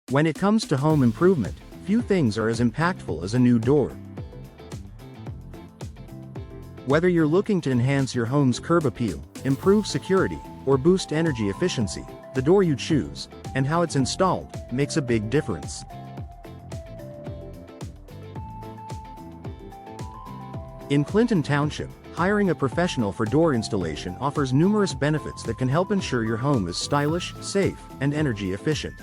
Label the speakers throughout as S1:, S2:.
S1: When it comes to home improvement, few things are as impactful as a new door. Whether you're looking to enhance your home's curb appeal, improve security, or boost energy efficiency, the door you choose, and how it's installed, makes a big difference. In Clinton Township, hiring a professional for door installation offers numerous benefits that can help ensure your home is stylish, safe, and energy efficient.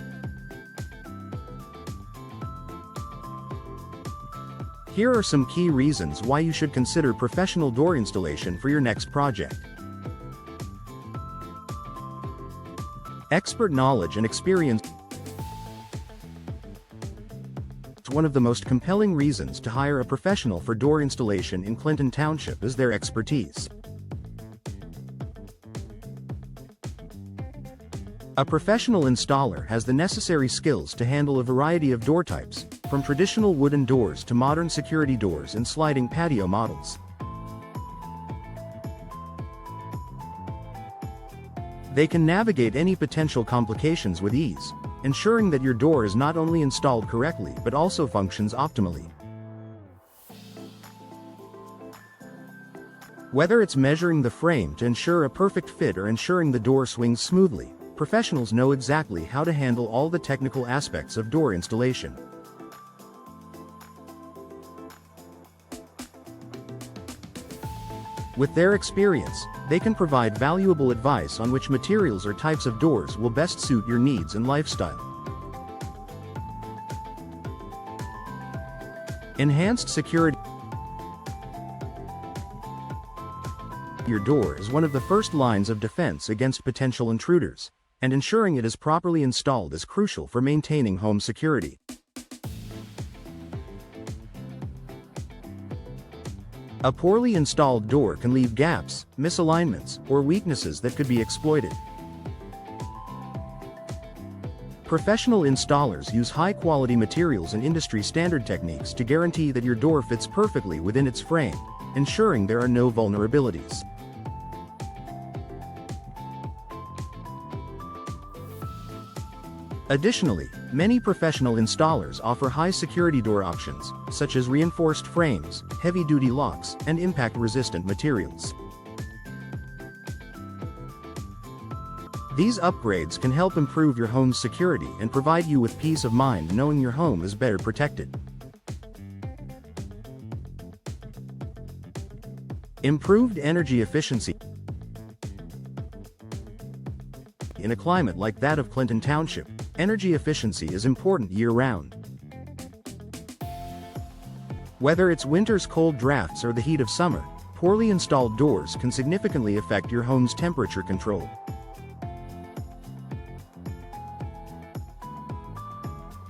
S1: Here are some key reasons why you should consider professional door installation for your next project. Expert knowledge and experience. One of the most compelling reasons to hire a professional for door installation in Clinton Township is their expertise. A professional installer has the necessary skills to handle a variety of door types, from traditional wooden doors to modern security doors and sliding patio models. They can navigate any potential complications with ease, ensuring that your door is not only installed correctly but also functions optimally. Whether it's measuring the frame to ensure a perfect fit or ensuring the door swings smoothly, professionals know exactly how to handle all the technical aspects of door installation. With their experience, they can provide valuable advice on which materials or types of doors will best suit your needs and lifestyle. Enhanced security. Your door is one of the first lines of defense against potential intruders, and ensuring it is properly installed is crucial for maintaining home security. A poorly installed door can leave gaps, misalignments, or weaknesses that could be exploited. Professional installers use high-quality materials and industry-standard techniques to guarantee that your door fits perfectly within its frame, ensuring there are no vulnerabilities. Additionally, many professional installers offer high-security door options, such as reinforced frames, heavy-duty locks, and impact-resistant materials. These upgrades can help improve your home's security and provide you with peace of mind knowing your home is better protected. Improved energy efficiency. In a climate like that of Clinton Township, energy efficiency is important year-round. Whether it's winter's cold drafts or the heat of summer, poorly installed doors can significantly affect your home's temperature control.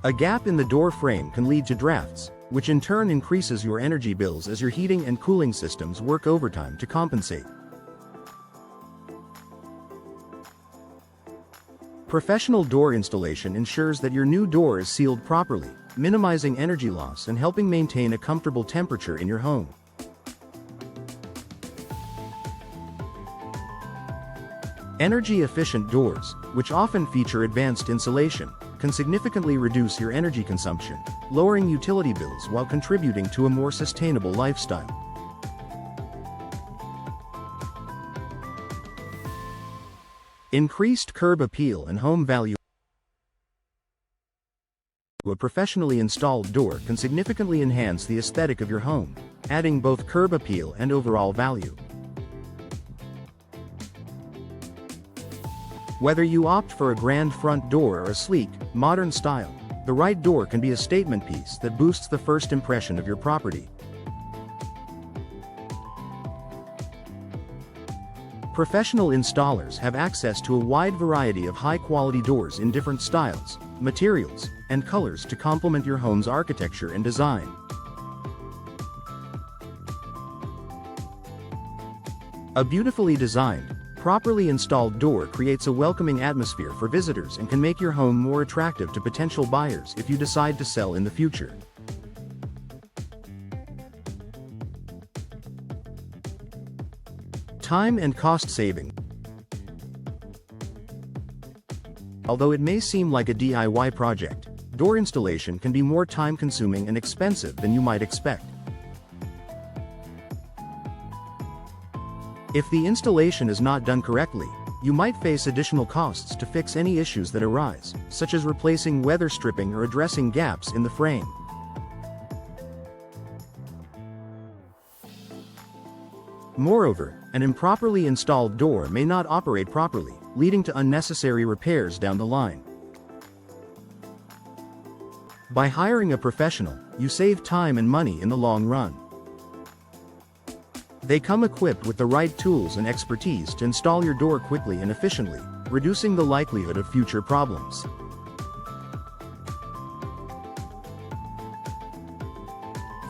S1: A gap in the door frame can lead to drafts, which in turn increases your energy bills as your heating and cooling systems work overtime to compensate. Professional door installation ensures that your new door is sealed properly, minimizing energy loss and helping maintain a comfortable temperature in your home. Energy-efficient doors, which often feature advanced insulation, can significantly reduce your energy consumption, lowering utility bills while contributing to a more sustainable lifestyle. Increased curb appeal and home value. A professionally installed door can significantly enhance the aesthetic of your home, adding both curb appeal and overall value. Whether you opt for a grand front door or a sleek, modern style, the right door can be a statement piece that boosts the first impression of your property. Professional installers have access to a wide variety of high-quality doors in different styles, materials, and colors to complement your home's architecture and design. A beautifully designed, properly installed door creates a welcoming atmosphere for visitors and can make your home more attractive to potential buyers if you decide to sell in the future. Time and cost saving. Although it may seem like a DIY project, door installation can be more time-consuming and expensive than you might expect. If the installation is not done correctly, you might face additional costs to fix any issues that arise, such as replacing weather stripping or addressing gaps in the frame. Moreover, an improperly installed door may not operate properly, leading to unnecessary repairs down the line. By hiring a professional, you save time and money in the long run. They come equipped with the right tools and expertise to install your door quickly and efficiently, reducing the likelihood of future problems.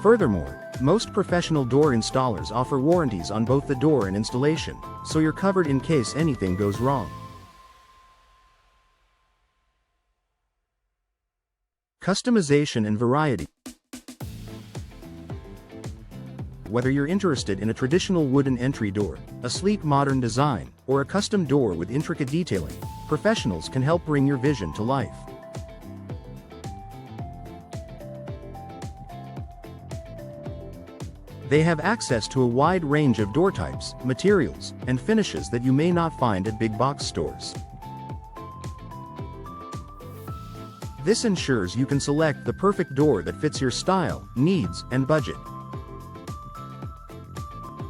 S1: Furthermore, most professional door installers offer warranties on both the door and installation, so you're covered in case anything goes wrong. Customization and variety. Whether you're interested in a traditional wooden entry door, a sleek modern design, or a custom door with intricate detailing, professionals can help bring your vision to life. They have access to a wide range of door types, materials, and finishes that you may not find at big box stores. This ensures you can select the perfect door that fits your style, needs, and budget.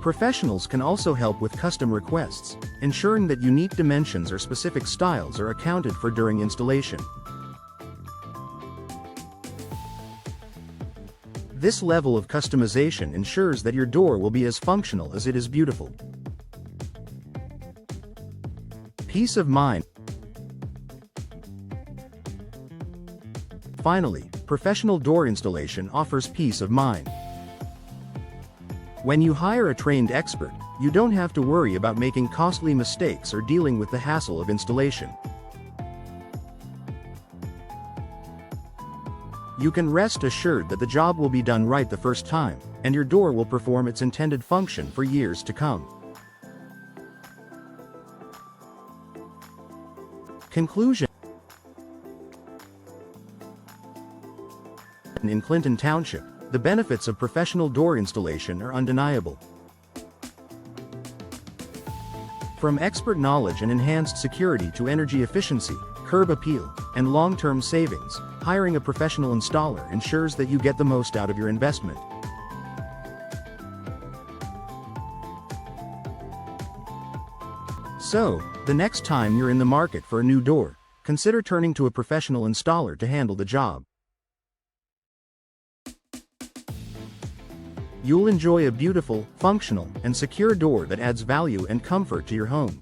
S1: Professionals can also help with custom requests, ensuring that unique dimensions or specific styles are accounted for during installation. This level of customization ensures that your door will be as functional as it is beautiful. Peace of mind. Finally, professional door installation offers peace of mind. When you hire a trained expert, you don't have to worry about making costly mistakes or dealing with the hassle of installation. You can rest assured that the job will be done right the first time, and your door will perform its intended function for years to come. Conclusion. In Clinton Township, the benefits of professional door installation are undeniable. From expert knowledge and enhanced security to energy efficiency, curb appeal, and long-term savings, hiring a professional installer ensures that you get the most out of your investment. So, the next time you're in the market for a new door, consider turning to a professional installer to handle the job. You'll enjoy a beautiful, functional, and secure door that adds value and comfort to your home.